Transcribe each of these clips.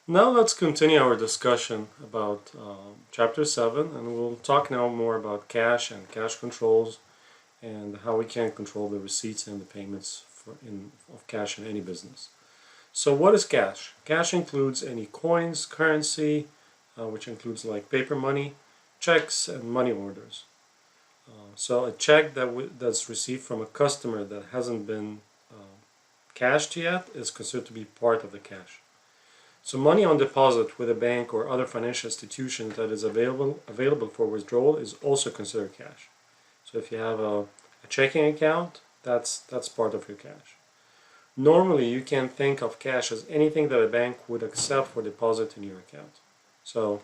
Now let's continue our discussion about Chapter 7, and we'll talk now more about cash and cash controls and how we can control the receipts and the payments of cash in any business. So what is cash? Cash includes any coins, currency, which includes like paper money, checks, and money orders. So a check that's received from a customer that hasn't been cashed yet is considered to be part of the cash. So money on deposit with a bank or other financial institution that is available for withdrawal is also considered cash. So if you have a checking account, that's part of your cash. Normally you can think of cash as anything that a bank would accept for deposit in your account. So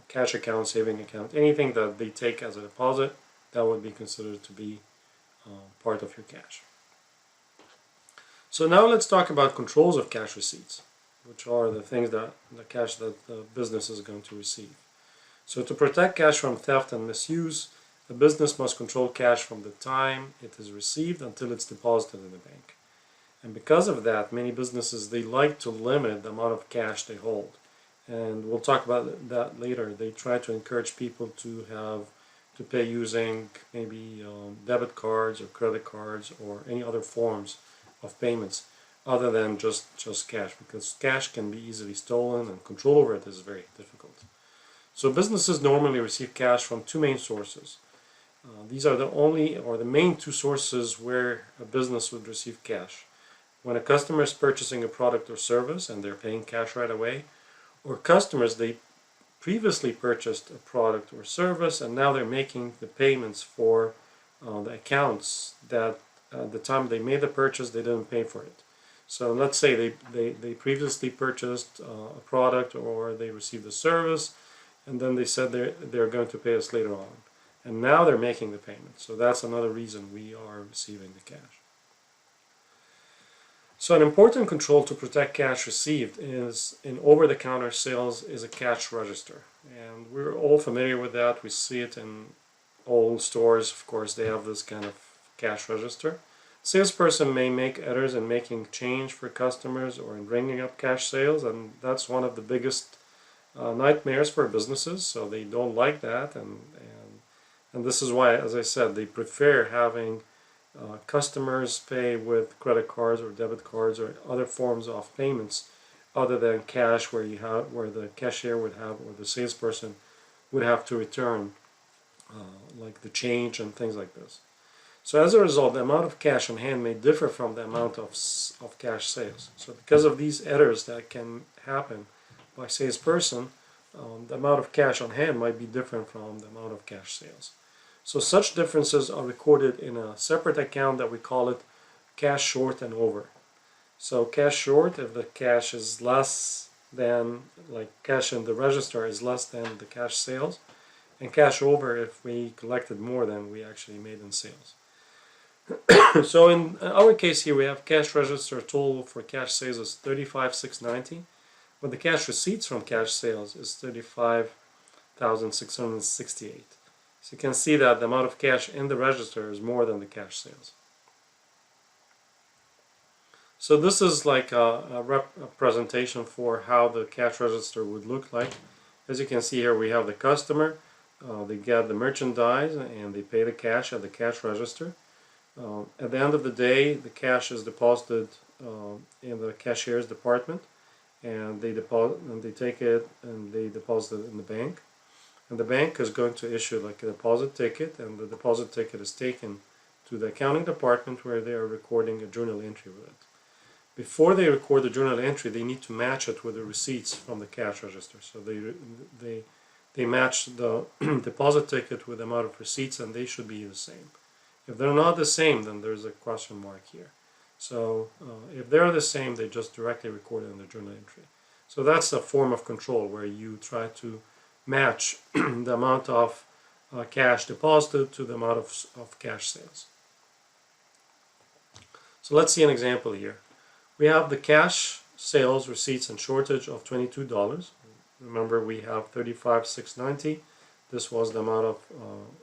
cash account, saving account, anything that they take as a deposit, that would be considered to be part of your cash. So now let's talk about controls of cash receipts, which are the things that the cash that the business is going to receive. So to protect cash from theft and misuse, the business must control cash from the time it is received until it's deposited in the bank. And because of that, many businesses, they like to limit the amount of cash they hold. And we'll talk about that later. They try to encourage people to pay using maybe debit cards or credit cards or any other forms of payments other than just cash, because cash can be easily stolen and control over it is very difficult. So businesses normally receive cash from two main sources. These are the only or the main two sources where a business would receive cash. When a customer is purchasing a product or service and they're paying cash right away, or customers, they previously purchased a product or service and now they're making the payments for the accounts that at the time they made the purchase they didn't pay for it. So let's say they previously purchased a product or they received a service and then they said they're going to pay us later on. And now they're making the payment. So that's another reason we are receiving the cash. So an important control to protect cash received is in over-the-counter sales is a cash register. And we're all familiar with that. We see it in all stores. Of course, they have this kind of cash register. Salesperson may make errors in making change for customers or in bringing up cash sales, and that's one of the biggest nightmares for businesses. So they don't like that, and this is why, as I said, they prefer having customers pay with credit cards or debit cards or other forms of payments other than cash, where the cashier would have or the salesperson would have to return like the change and things like this. So as a result, the amount of cash on hand may differ from the amount of cash sales. So because of these errors that can happen by salesperson, the amount of cash on hand might be different from the amount of cash sales. So such differences are recorded in a separate account that we call it cash short and over. So cash short, if the cash is less than, like cash in the register is less than the cash sales, and cash over if we collected more than we actually made in sales. So in our case here we have cash register total for cash sales is $35,690, but the cash receipts from cash sales is $35,668. So you can see that the amount of cash in the register is more than the cash sales. So this is like a representation for how the cash register would look like. As you can see here, we have the customer, they get the merchandise and they pay the cash at the cash register. At the end of the day, the cash is deposited in the cashier's department, and they take it and they deposit it in the bank. And the bank is going to issue like a deposit ticket, and the deposit ticket is taken to the accounting department where they are recording a journal entry with it. Before they record the journal entry, they need to match it with the receipts from the cash register. So they match the deposit ticket with the amount of receipts, and they should be the same. If they're not the same, then there's a question mark here. So if they're the same, they just directly record it in the journal entry. So that's a form of control where you try to match the amount of cash deposited to the amount of cash sales. So let's see an example here. We have the cash sales receipts and shortage of $22. Remember, we have $35,690. This was the amount of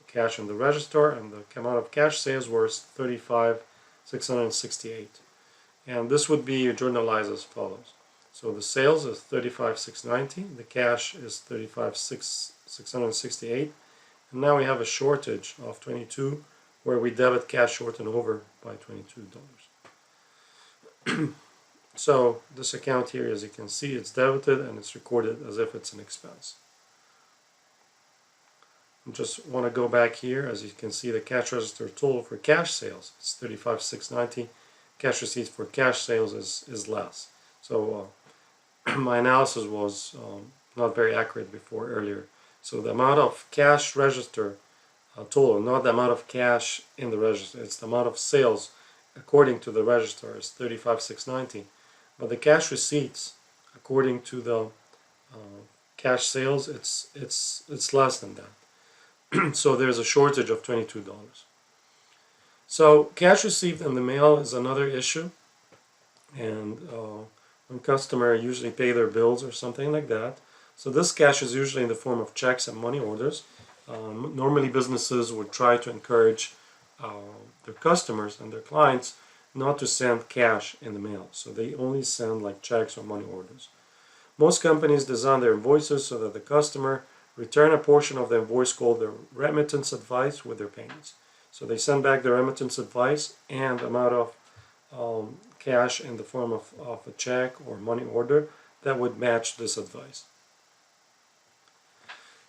cash in the register, and the amount of cash sales was $35,668. And this would be journalized as follows. So the sales is 35,690, the cash is 35,668, and now we have a shortage of 22 where we debit cash short and over by $22. So this account here, as you can see, it's debited and it's recorded as if it's an expense. I just want to go back here. As you can see, the cash register total for cash sales is 35,690. Cash receipts for cash sales is less. So my analysis was not very accurate before earlier. So the amount of cash register total, not the amount of cash in the register, it's the amount of sales according to the register is 35,690. But the cash receipts, according to the cash sales, it's less than that. So there's a shortage of $22. So cash received in the mail is another issue, and when customers usually pay their bills or something like that. So this cash is usually in the form of checks and money orders. Normally businesses would try to encourage their customers and their clients not to send cash in the mail. So they only send like checks or money orders. Most companies design their invoices so that the customer return a portion of the invoice called the remittance advice with their payments. So they send back the remittance advice and amount of cash in the form of a check or money order that would match this advice.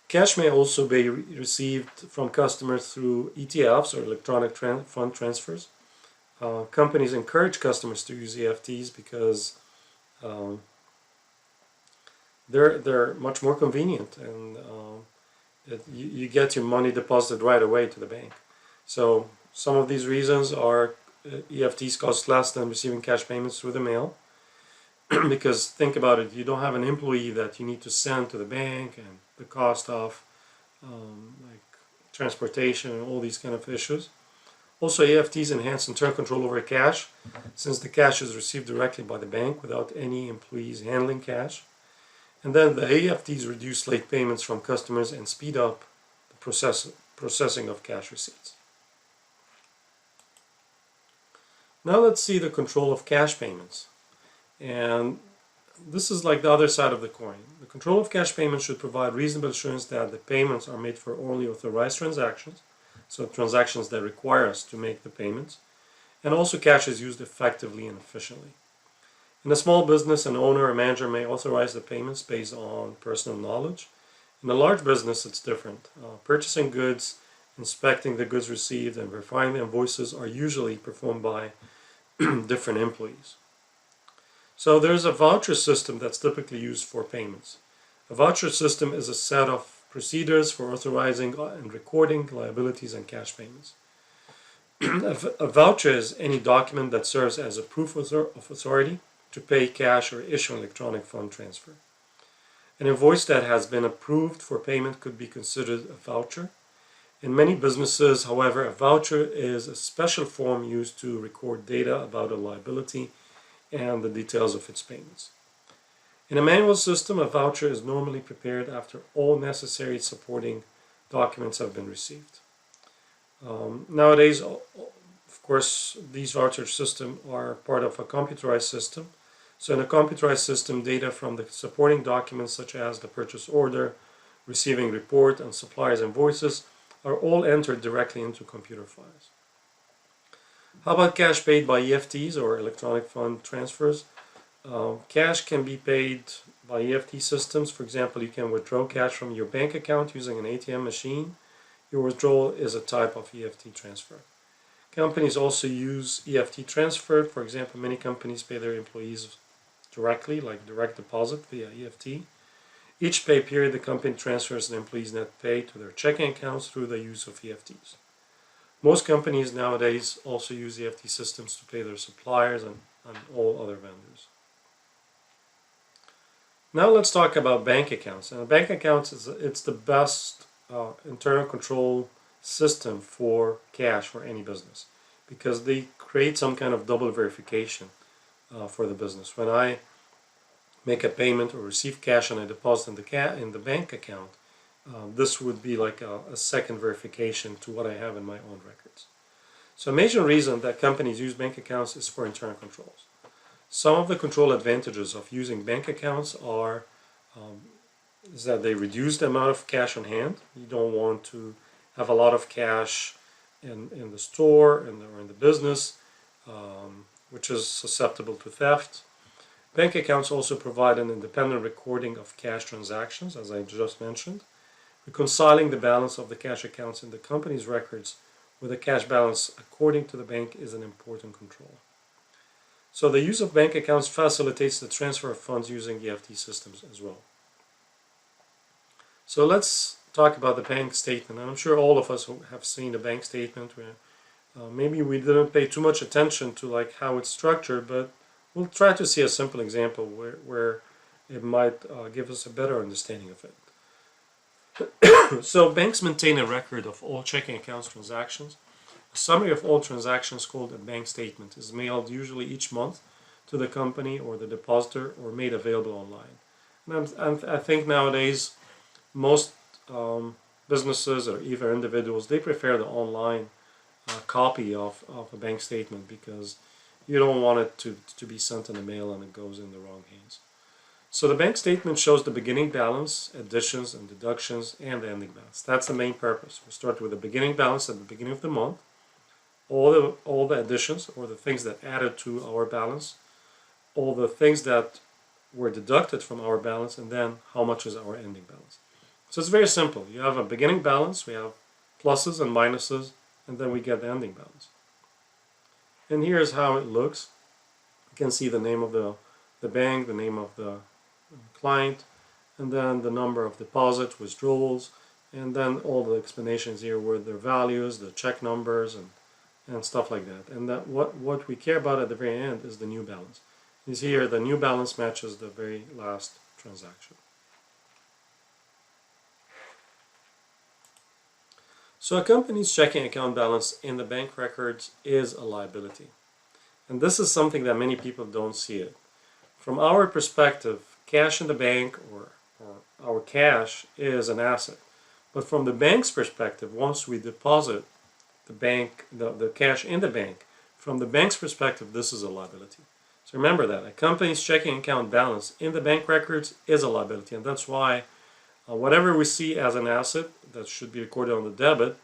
Cash may also be received from customers through ETFs or electronic fund transfers. Companies encourage customers to use EFTs because they're much more convenient, and you get your money deposited right away to the bank. So some of these reasons are EFTs cost less than receiving cash payments through the mail. Because think about it, you don't have an employee that you need to send to the bank, and the cost of like transportation and all these kind of issues. Also, EFTs enhance internal control over cash, since the cash is received directly by the bank without any employees handling cash. And then the EFTs reduce late payments from customers and speed up the processing of cash receipts. Now let's see the control of cash payments. And this is like the other side of the coin. The control of cash payments should provide reasonable assurance that the payments are made for only authorized transactions, so transactions that require us to make the payments, and also cash is used effectively and efficiently. In a small business, an owner or manager may authorize the payments based on personal knowledge. In a large business, it's different. Purchasing goods, inspecting the goods received, and verifying the invoices are usually performed by different employees. So there's a voucher system that's typically used for payments. A voucher system is a set of procedures for authorizing and recording liabilities and cash payments. A voucher is any document that serves as a proof of authority to pay cash or issue an electronic fund transfer. An invoice that has been approved for payment could be considered a voucher. In many businesses, however, a voucher is a special form used to record data about a liability and the details of its payments. In a manual system, a voucher is normally prepared after all necessary supporting documents have been received. Nowadays, of course, these voucher systems are part of a computerized system. So in a computerized system, data from the supporting documents such as the purchase order, receiving report, and supplier's invoices are all entered directly into computer files. How about cash paid by EFTs or electronic fund transfers? Cash can be paid by EFT systems. For example, you can withdraw cash from your bank account using an ATM machine. Your withdrawal is a type of EFT transfer. Companies also use EFT transfer. For example, many companies pay their employees directly, like direct deposit via EFT. Each pay period, the company transfers an employee's net pay to their checking accounts through the use of EFTs. Most companies nowadays also use EFT systems to pay their suppliers and all other vendors. Now let's talk about bank accounts. And bank accounts, it's the best internal control system for cash for any business, because they create some kind of double verification for the business. When I make a payment or receive cash and I deposit in the bank account, this would be like a second verification to what I have in my own records. So a major reason that companies use bank accounts is for internal controls. Some of the control advantages of using bank accounts are is that they reduce the amount of cash on hand. You don't want to have a lot of cash in the store or in the business, which is susceptible to theft. Bank accounts also provide an independent recording of cash transactions, as I just mentioned. Reconciling the balance of the cash accounts in the company's records with the cash balance according to the bank is an important control. So the use of bank accounts facilitates the transfer of funds using EFT systems as well. So let's talk about the bank statement. I'm sure all of us have seen a bank statement where maybe we didn't pay too much attention to like how it's structured, but we'll try to see a simple example where it might give us a better understanding of it. So banks maintain a record of all checking accounts transactions. A summary of all transactions called a bank statement is mailed usually each month to the company or the depositor or made available online. And I think nowadays most businesses or even individuals, they prefer the online copy of a bank statement because you don't want it to be sent in the mail and it goes in the wrong hands. So the bank statement shows the beginning balance, additions and deductions, and the ending balance. That's the main purpose. We start with the beginning balance at the beginning of the month, all the additions or the things that added to our balance, all the things that were deducted from our balance, and then how much is our ending balance. So it's very simple. You have a beginning balance, we have pluses and minuses, and then we get the ending balance. And here's how it looks. You can see the name of the bank, the name of the client, and then the number of deposits, withdrawals, and then all the explanations here with their values, the check numbers, and stuff like that. And that what we care about at the very end is the new balance. You see here the new balance matches the very last transaction. So a company's checking account balance in the bank records is a liability. And this is something that many people don't see it. From our perspective, cash in the bank or our cash is an asset. But from the bank's perspective, once we deposit the cash in the bank, from the bank's perspective, this is a liability. So remember that. A company's checking account balance in the bank records is a liability. And that's why whatever we see as an asset that should be recorded on the debit,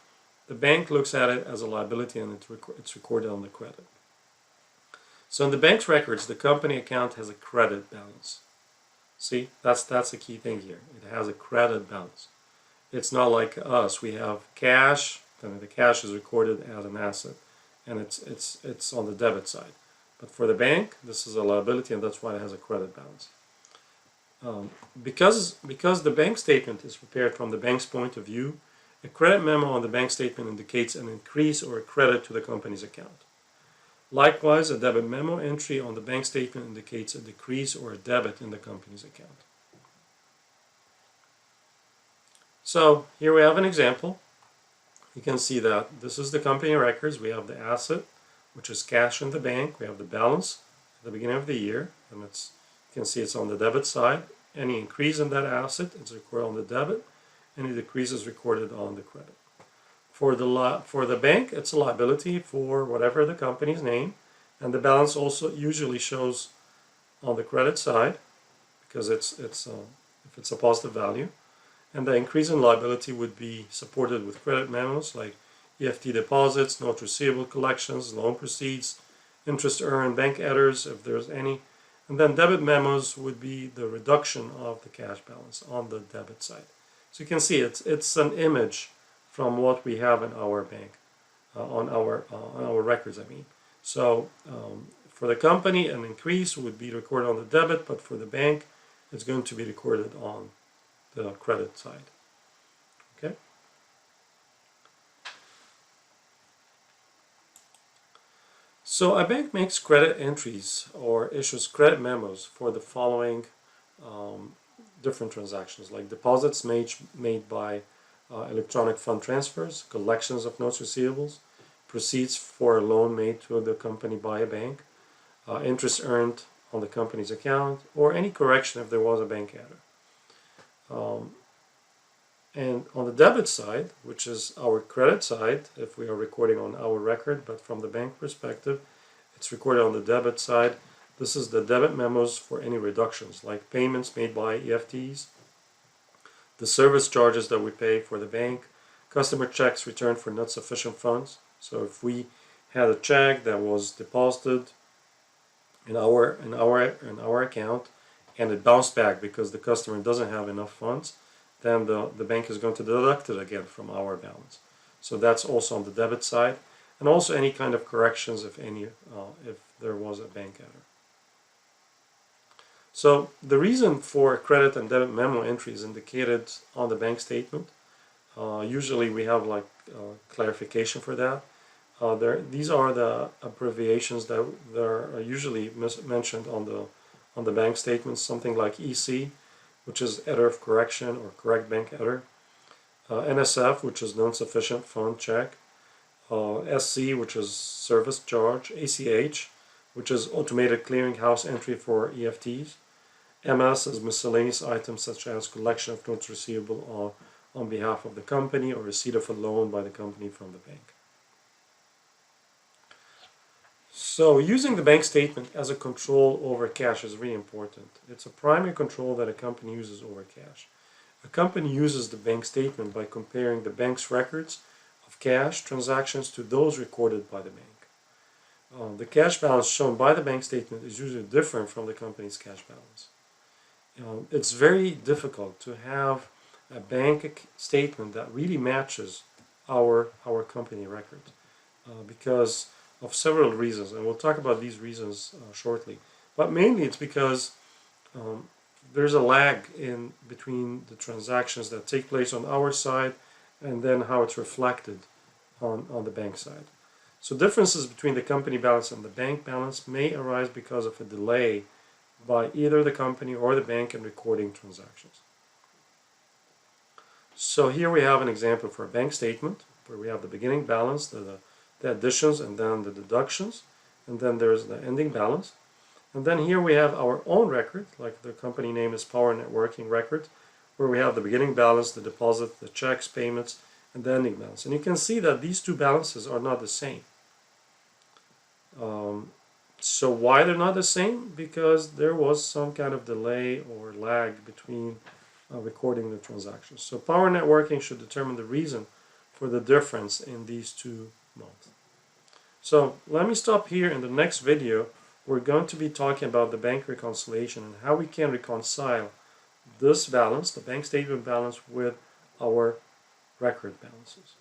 the bank looks at it as a liability and it's recorded on the credit. So in the bank's records, the company account has a credit balance. See, that's the key thing here. It has a credit balance. It's not like us. We have cash, then the cash is recorded as an asset, and it's on the debit side. But for the bank, this is a liability, and that's why it has a credit balance. Because the bank statement is prepared from the bank's point of view, a credit memo on the bank statement indicates an increase or a credit to the company's account. Likewise, a debit memo entry on the bank statement indicates a decrease or a debit in the company's account. So here we have an example. You can see that this is the company records. We have the asset, which is cash in the bank. We have the balance at the beginning of the year, and you can see it's on the debit side. Any increase in that asset is recorded on the debit. Any decrease is recorded on the credit. For the bank, it's a liability for whatever the company's name, and the balance also usually shows on the credit side because if it's a positive value, and the increase in liability would be supported with credit memos like EFT deposits, note receivable collections, loan proceeds, interest earned, bank errors if there's any, and then debit memos would be the reduction of the cash balance on the debit side. So you can see it's an image from what we have in our bank, on our records, I mean. So for the company, an increase would be recorded on the debit, but for the bank, it's going to be recorded on the credit side. Okay. So a bank makes credit entries or issues credit memos for the following different transactions, like deposits made by electronic fund transfers, collections of notes receivables, proceeds for a loan made to the company by a bank, interest earned on the company's account, or any correction if there was a bank error. And on the debit side, which is our credit side, if we are recording on our record, but from the bank perspective, it's recorded on the debit side. This is the debit memos for any reductions, like payments made by EFTs, the service charges that we pay for the bank, customer checks returned for not sufficient funds. So if we had a check that was deposited in our account and it bounced back because the customer doesn't have enough funds, then the bank is going to deduct it again from our balance. So that's also on the debit side, and also any kind of corrections, if any, if there was a bank error. So the reason for credit and debit memo entry is indicated on the bank statement. Usually we have like clarification for that. These are the abbreviations that are usually mentioned on the bank statements. Something like EC, which is error of correction or correct bank error. NSF, which is non-sufficient fund check. SC, which is service charge. ACH, which is automated clearinghouse entry for EFTs. MS is miscellaneous items such as collection of notes receivable on behalf of the company or receipt of a loan by the company from the bank. So using the bank statement as a control over cash is really important. It's a primary control that a company uses over cash. A company uses the bank statement by comparing the bank's records of cash transactions to those recorded by the bank. The cash balance shown by the bank statement is usually different from the company's cash balance. It's very difficult to have a bank statement that really matches our company record because of several reasons, and we'll talk about these reasons shortly. But mainly it's because there's a lag in between the transactions that take place on our side and then how it's reflected on the bank side. So differences between the company balance and the bank balance may arise because of a delay by either the company or the bank in recording transactions. So here we have an example for a bank statement where we have the beginning balance, the additions, and then the deductions, and then there's the ending balance. And then here we have our own record, like the company name is Power Networking Record, where we have the beginning balance, the deposit, the checks, payments, and the ending balance. And you can see that these two balances are not the same. So why they're not the same? Because there was some kind of delay or lag between recording the transactions. So Power Networking should determine the reason for the difference in these two modes. So let me stop here. In the next video we're going to be talking about the bank reconciliation and how we can reconcile this balance, the bank statement balance, with our record balances.